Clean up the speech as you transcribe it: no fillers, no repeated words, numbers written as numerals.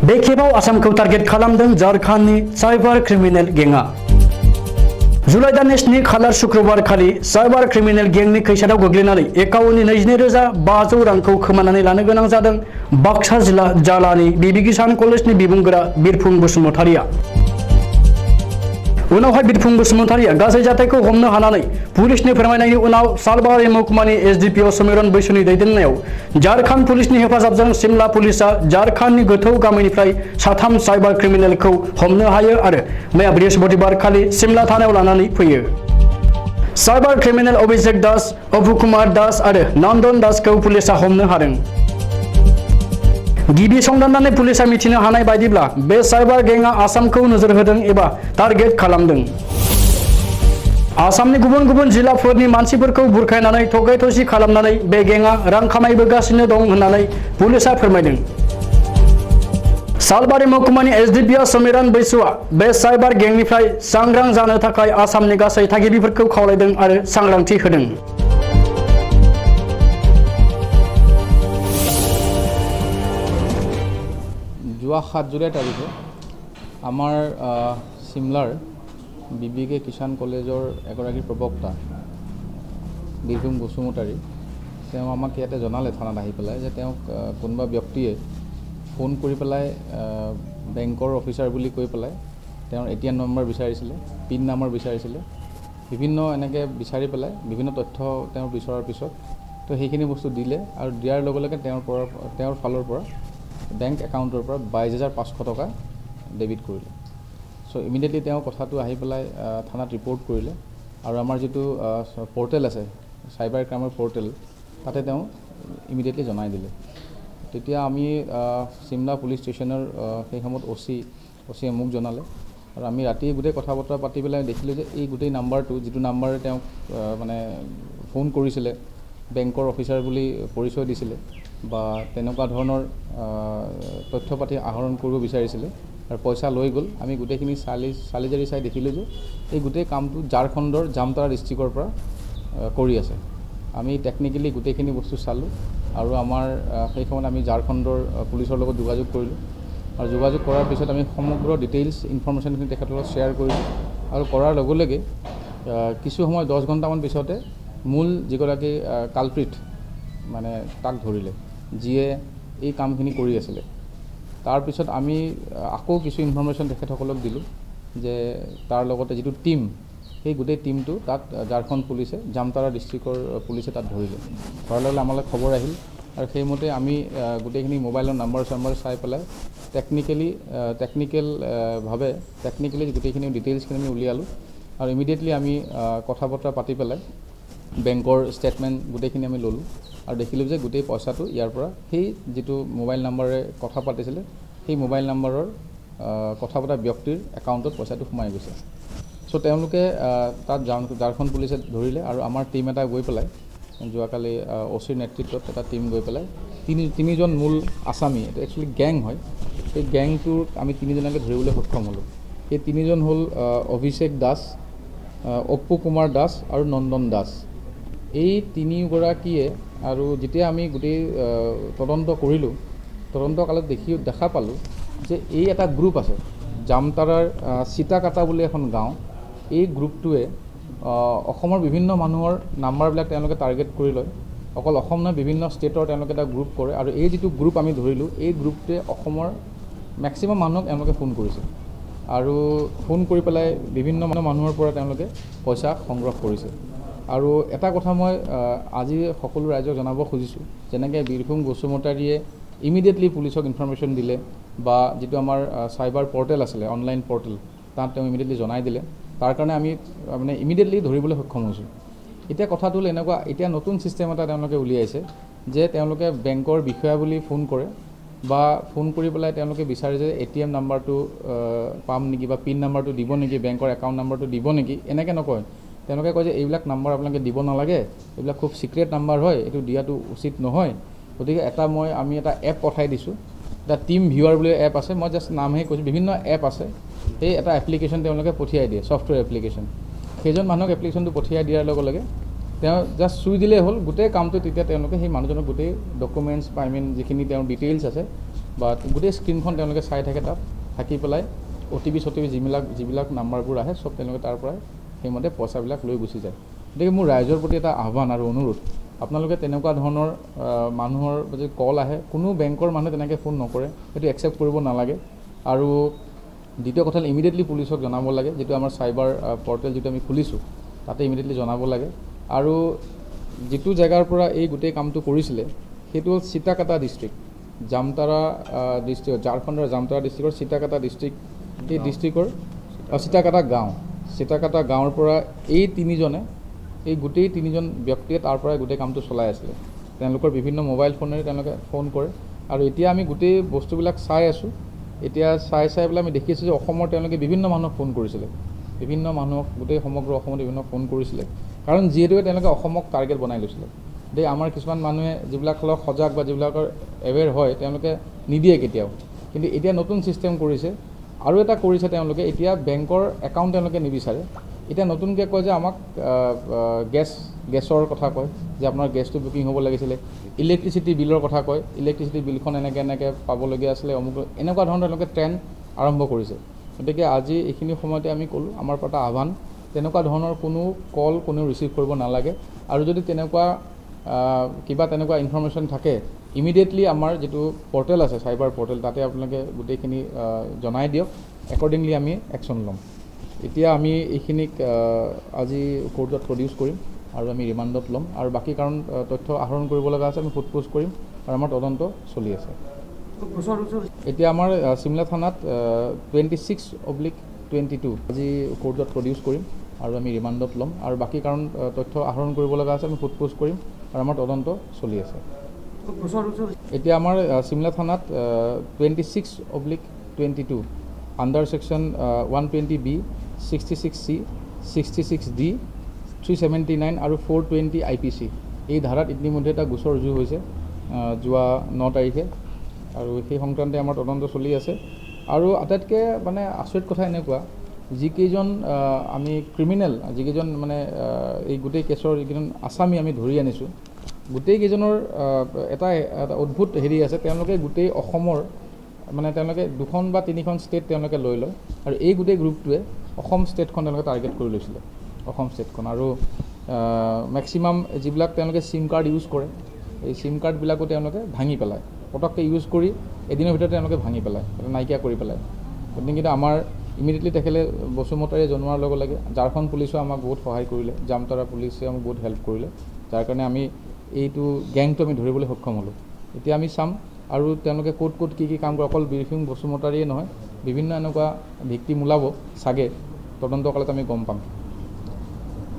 बे खेबाव आसामखौ टार्गेट खालामदों झारखंडनि साइबार क्रिमिनेल गेंआ। जुलाइ दाननि 7 खालार शुक्रबार खालि साइबार क्रिमिनेल गेंनि खैसाराव गोग्लैनानै एकाउन्टनि 22,500 रांखौ खोमानानै लानो गोनां जादों बाक्सा जिल्लानि बिबि किसान कलेजनि बिबुंगोरा बिरफुं बसुमतारिया। उनावहाय बिरफुं बसुमतारिया गासै जाथायखौ हमनो हानानै पुलिसनि फोरमायनायनि उनाव सालबारि महकुमानि एसडिपिअ समिरन बैसोनि दैदेननायाव झारखंड पुलिसनि हेफाजाबजों सिमला पुलिसआ झारखंडनि गोथौ गामिनिफ्राय 3 साइबार क्रिमिनेलखौ हमनो हायो आरो मैया बृहस्पतिबार खालि सिमला थानायाव लानानै फैयो। साइबार क्रिमिनेल अभिषेक दास, अभु कुमार दास आरो नंदन दासखौ पुलिसआ हमनो हादों। गिबि संदाननानै पुलिसआ मिथिनो हानाय बायदिब्ला बे साइबार गेंआ आसामखौ नोजोर होदों एबा टार्गेट खालामदों। आसामनि गुबुन गुबुन जिल्लाफोरनि मानसिफोरखौ बुरखायनानै थगाय थसि खालामनानै बे गेंआ रां खामायबोगासिनो दं होननानै पुलिसआ फोरमायदों। सालबारि महकुमानि एसडिपिअ समिरन बैसुआ बे साइबार गेंनिफ्राय सांग्रां जानो थाखाय आसामनि गासै थागिबिफोरखौ खावलायदों आरो सांग्रांथि होदों। যোৱা 7 জুলাই তাৰিখে আমাৰ চিমলাৰ বিবিকে কিষাণ কলেজৰ এগৰাকী প্ৰবক্তা বিৰফুং বসুমতাৰী তেওঁ আমাক ইয়াতে জনালে থানাত আহি পেলাই যে তেওঁক কোনোবা ব্যক্তিয়ে ফোন কৰি পেলাই বেংকৰ অফিচাৰ বুলি কৈ পেলাই তেওঁৰ এটিএম নম্বৰ বিচাৰিছিলে, পিন নম্বৰ বিচাৰিছিলে, বিভিন্ন এনেকৈ বিচাৰি পেলাই বিভিন্ন তথ্য তেওঁ বিচৰাৰ পিছত তো সেইখিনি বস্তু দিলে আৰু দিয়াৰ লগে লগে তেওঁৰ ফালৰ পৰা বেংক একাউণ্টৰ পৰা 22,500 টকা ডেবিট কৰিলে। চ' ইমিডিয়েটলি তেওঁ কথাটো আহি পেলাই থানাত ৰিপৰ্ট কৰিলে আৰু আমাৰ যিটো পৰ্টেল আছে চাইবাৰ ক্ৰাইমৰ পৰ্টেল তাতে তেওঁ ইমিডিয়েটলি জনাই দিলে। তেতিয়া আমি চিমলা পুলিচ ষ্টেচনৰ সেই সময়ত অ'চিয়ে মোক জনালে আৰু আমি ৰাতি গোটেই কথা বতৰা পাতি পেলাই দেখিলোঁ যে এই গোটেই নাম্বাৰটো যিটো নাম্বাৰে তেওঁক মানে ফোন কৰিছিলে, বেংকৰ অফিচাৰ বুলি পৰিচয় দিছিলে বা তেনেকুৱা ধৰণৰ তথ্য পাতি আহৰণ কৰিব বিচাৰিছিলে আৰু পইচা লৈ গ'ল। আমি গোটেইখিনি চালি জাৰি চাই দেখিলোঁ যে এই গোটেই কামটো ঝাৰখণ্ডৰ জামতাৰা ডিষ্ট্ৰিক্টৰ পৰা কৰি আছে। আমি টেকনিকেলি গোটেইখিনি বস্তু চালোঁ আৰু আমাৰ সেই সময়ত আমি ঝাৰখণ্ডৰ পুলিচৰ লগত যোগাযোগ কৰিলোঁ আৰু যোগাযোগ কৰাৰ পিছত আমি সমগ্ৰ ডিটেইলছ ইনফৰ্মেশ্যনখিনি তেখেতৰ লগত শ্বেয়াৰ কৰিলোঁ আৰু কৰাৰ লগে লগে কিছু সময় 10 ঘণ্টামান পিছতে মূল যিগৰাকী কালপ্ৰিট মানে তাক ধৰিলে, যিয়ে এই কামখিনি কৰি আছিলে। তাৰপিছত আমি আকৌ কিছু ইনফৰ্মেশ্যন তেখেতসকলক দিলোঁ যে তাৰ লগতে যিটো টীম সেই গোটেই টীমটো তাত ঝাৰখণ্ড পুলিচে জামতাৰা ডিষ্ট্ৰিক্টৰ পুলিচে তাত ধৰিলে। ধৰাৰ লগে আমালৈ খবৰ আহিল আৰু সেইমতে আমি গোটেইখিনি মোবাইলৰ নাম্বাৰ চাই পেলাই টেকনিকেলি গোটেইখিনি ডিটেইলছখিনি আমি উলিয়ালোঁ আৰু ইমিডিয়েটলি আমি কথা বতৰা পাতি পেলাই বেংকৰ ষ্টেটমেণ্ট গোটেইখিনি আমি ল'লোঁ আৰু দেখিলোঁ যে গোটেই পইচাটো ইয়াৰ পৰা সেই যিটো মোবাইল নাম্বাৰে কথা পাতিছিলে সেই মোবাইল নাম্বাৰৰ কথা পতা ব্যক্তিৰ একাউণ্টত পইচাটো সোমাই গৈছে। চ' তেওঁলোকে তাত ঝাৰখণ্ড পুলিচে ধৰিলে আৰু আমাৰ টীম এটা গৈ পেলাই যোৱাকালি অ'চিৰ নেতৃত্বত এটা টীম গৈ পেলাই তিনিজন মূল আছামী, এইটো একচুৱেলি গেং হয়, সেই গেংটোৰ আমি 3জনকে ধৰিবলৈ সক্ষম হ'লোঁ। সেই 3জন হ'ল অভিষেক দাস, অপ্পু কুমাৰ দাস আৰু নন্দন দাস। এই 3গৰাকীয়ে আৰু যেতিয়া আমি গোটেই তদন্ত কৰিলোঁ, তদন্তকালত দেখা পালোঁ যে এই এটা গ্ৰুপ আছে জামতাৰাৰ চিতাকাটা বুলি এখন গাঁও। এই গ্ৰুপটোৱে অসমৰ বিভিন্ন মানুহৰ নাম্বাৰবিলাক তেওঁলোকে টাৰ্গেট কৰি লয়। অকল অসম নহয়, বিভিন্ন ষ্টেটৰ তেওঁলোকে এটা গ্ৰুপ কৰে আৰু এই যিটো গ্ৰুপ আমি ধৰিলোঁ এই গ্ৰুপটোৱে অসমৰ মেক্সিমাম মানুহক তেওঁলোকে ফোন কৰিছে আৰু ফোন কৰি পেলাই বিভিন্ন মানুহৰ পৰা তেওঁলোকে পইচা সংগ্ৰহ কৰিছে। আৰু এটা কথা মই আজি সকলো ৰাইজক জনাব খুজিছোঁ, যেনেকৈ বিৰফুং বসুমতাৰীয়ে ইমিডিয়েটলি পুলিচক ইনফৰ্মেশ্যন দিলে বা যিটো আমাৰ চাইবাৰ পৰ্টেল আছিলে অনলাইন পৰ্টেল তাত তেওঁ ইমিডিয়েটলি জনাই দিলে, তাৰ কাৰণে আমি মানে ইমিডিয়েটলি ধৰিবলৈ সক্ষম হৈছোঁ। এতিয়া কথাটো হ'ল এনেকুৱা, এতিয়া নতুন ছিষ্টেম এটা তেওঁলোকে উলিয়াইছে যে তেওঁলোকে বেংকৰ বিষয়া বুলি ফোন কৰে বা ফোন কৰি পেলাই তেওঁলোকে বিচাৰে যে এটিএম নাম্বাৰটো পাম নেকি বা পিন নাম্বাৰটো দিব নেকি, বেংকৰ একাউণ্ট নাম্বাৰটো দিব নেকি, এনেকৈ নকয়। তেওঁলোকে কয় যে এইবিলাক নাম্বাৰ আপোনালোকে দিব নালাগে, এইবিলাক খুব ছিক্ৰেট নাম্বাৰ হয়, এইটো দিয়াটো উচিত নহয়। গতিকে আমি এটা এপ পঠাই দিছোঁ, এটা টিম ভিউৱাৰ বুলি এপ আছে, মই জাষ্ট নামহে কৈছোঁ, বিভিন্ন এপ আছে। সেই এটা এপ্লিকেশ্যন তেওঁলোকে পঠিয়াই দিয়ে, ছফ্টৱেৰ এপ্লিকেশ্যন। সেইজন মানুহক এপ্লিকেশ্যনটো পঠিয়াই দিয়াৰ লগে লগে তেওঁ জাষ্ট চুই দিলেই হ'ল গোটেই কামটো। তেতিয়া তেওঁলোকে সেই মানুহজনক গোটেই ডকুমেণ্টছ বা যিখিনি তেওঁৰ ডিটেইলছ আছে বা গোটেই স্ক্ৰীণখন তেওঁলোকে চাই থাকে, তাত থাকি পেলাই OTP যিবিলাক নাম্বাৰবোৰ আহে চব তেওঁলোকে তাৰ পৰাই সেইমতে পইচাবিলাক লৈ গুচি যায়। গতিকে মোৰ ৰাইজৰ প্ৰতি এটা আহ্বান আৰু অনুৰোধ, আপোনালোকে তেনেকুৱা ধৰণৰ মানুহৰ যদি কল আহে, কোনো বেংকৰ মানুহে তেনেকৈ ফোন নকৰে, সেইটো একচেপ্ট কৰিব নালাগে। আৰু দ্বিতীয় কথা হ'ল ইমিডিয়েটলি পুলিচক জনাব লাগে, যিটো আমাৰ চাইবাৰ পৰ্টেল যিটো আমি খুলিছোঁ তাতে ইমিডিয়েটলি জনাব লাগে। আৰু যিটো জেগাৰ পৰা এই গোটেই কামটো কৰিছিলে সেইটো হ'ল চিতাকাটা ডিষ্ট্ৰিক্ট, জামতাৰা ডিষ্ট্ৰিক্ট, ঝাৰখণ্ডৰ জামতাৰা ডিষ্ট্ৰিক্টৰ চিতাকাটা ডিষ্ট্ৰিক্ট, এই ডিষ্ট্ৰিক্টৰ চিতাকাটা গাঁৱৰ পৰা এই গোটেই তিনিজন ব্যক্তিয়ে তাৰ পৰাই গোটেই কামটো চলাই আছিলে। তেওঁলোকৰ বিভিন্ন মোবাইল ফোনেৰে তেওঁলোকে ফোন কৰে। আৰু এতিয়া আমি গোটেই বস্তুবিলাক চাই আছোঁ। এতিয়া চাই পেলাই আমি দেখিছোঁ যে অসমৰ তেওঁলোকে বিভিন্ন মানুহক ফোন কৰিছিলে, বিভিন্ন মানুহক গোটেই সমগ্ৰ অসমত বিভিন্ন ফোন কৰিছিলে, কাৰণ যিহেতুকে তেওঁলোকে অসমক টাৰ্গেট বনাই লৈছিলে। গতিকে আমাৰ কিছুমান মানুহে যিবিলাক অলপ সজাগ বা যিবিলাকৰ এৱেৰ হয় তেওঁলোকে নিদিয়ে কেতিয়াও, কিন্তু এতিয়া নতুন ছিষ্টেম কৰিছে। আৰু এটা কৰিছে তেওঁলোকে, এতিয়া বেংকৰ একাউণ্ট তেওঁলোকে নিবিচাৰে, এতিয়া নতুনকৈ কয় যে আমাক গেছৰ কথা কয় যে আপোনাৰ গেছটো বুকিং হ'ব লাগিছিলে, ইলেক্ট্ৰিচিটি বিলৰ কথা কয়, ইলেক্ট্ৰিচিটি বিলখন এনেকৈ পাবলগীয়া আছিলে, অমুক এনেকুৱা ধৰণৰ তেওঁলোকে ট্ৰেণ্ড আৰম্ভ কৰিছে। গতিকে আজি এইখিনি সময়তে আমি ক'লোঁ, আমাৰ পৰা এটা আহ্বান, তেনেকুৱা ধৰণৰ কোনো কল কোনেও ৰিচিভ কৰিব নালাগে। আৰু যদি তেনেকুৱা তেনেকুৱা ইনফৰমেশ্যন থাকে, ইমিডিয়েটলি আমাৰ যিটো পৰ্টেল আছে চাইবাৰ পৰ্টেল, তাতে আপোনালোকে গোটেইখিনি জনাই দিয়ক, একৰ্ডিংলি আমি একশ্যন ল'ম। এতিয়া আমি এইখিনিক আজি কোৰ্টত প্ৰডিউচ কৰিম আৰু আমি ৰিমাণ্ডত ল'ম, আৰু বাকী কাৰণ তথ্য আহৰণ কৰিব লগা আছে আমি সোধপোছ কৰিম, আৰু আমাৰ তদন্ত চলি আছে। এতিয়া আমাৰ চিমলা থানাত 26/22 আজি কোৰ্টত প্ৰডিউচ কৰিম আৰু আমি ৰিমাণ্ডত ল'ম, আৰু বাকী কাৰণ তথ্য আহৰণ কৰিব লগা আছে আমি সোধপোছ কৰিম, আৰু আমাৰ তদন্ত চলি আছে। এতিয়া আমাৰ চিমলা থানাত 26/22 under section 120B, 66C, 66D, 379 আৰু 420 IPC এই ধাৰাত ইতিমধ্যে এটা গোচৰ ৰুজু হৈছে যোৱা 9 তাৰিখে, আৰু সেই সংক্ৰান্তে আমাৰ তদন্ত চলি আছে। আৰু আটাইতকৈ আচৰিত কথা এনেকুৱা, যিকেইজন আমি ক্ৰিমিনেল, যিকেইজন এই গোটেই কেছৰ যিকেইজন আসামী আমি ধৰি আনিছোঁ, গোটেইকেইজনৰ এটা অদ্ভুত হেৰি আছে, তেওঁলোকে গোটেই অসমৰ তেওঁলোকে 2খন বা 3খন ষ্টেট তেওঁলোকে লৈ লয়, আৰু এই গোটেই গ্ৰুপটোৱে অসম ষ্টেটখন তেওঁলোকে টাৰ্গেট কৰি লৈছিলে, অসম ষ্টেটখন। আৰু মেক্সিমাম যিবিলাক তেওঁলোকে চিম কাৰ্ড ইউজ কৰে, এই চিম কাৰ্ডবিলাকো তেওঁলোকে ভাঙি পেলায়, পটককৈ ইউজ কৰি এদিনৰ ভিতৰতে তেওঁলোকে ভাঙি পেলায়, নাইকিয়া কৰি পেলায়। গতিকে আমাৰ ইমিডিয়েটলি তেখেতে বসুমতাৰীয়ে জনোৱাৰ লগে লগে ঝাৰখণ্ড পুলিচেও আমাক বহুত সহায় কৰিলে, জামতাৰা পুলিচে আমাক বহুত হেল্প কৰিলে, যাৰ কাৰণে আমি এইটো গেংটো আমি ধৰিবলৈ সক্ষম হ'লোঁ। এতিয়া আমি চাম আৰু তেওঁলোকে ক'ত কি কাম কৰে, অকল বীৰসিং বসুমতাৰীয়ে নহয়, বিভিন্ন এনেকুৱা ভিক্টিম ওলাব চাগে, তদন্ত কালত আমি গম পাম।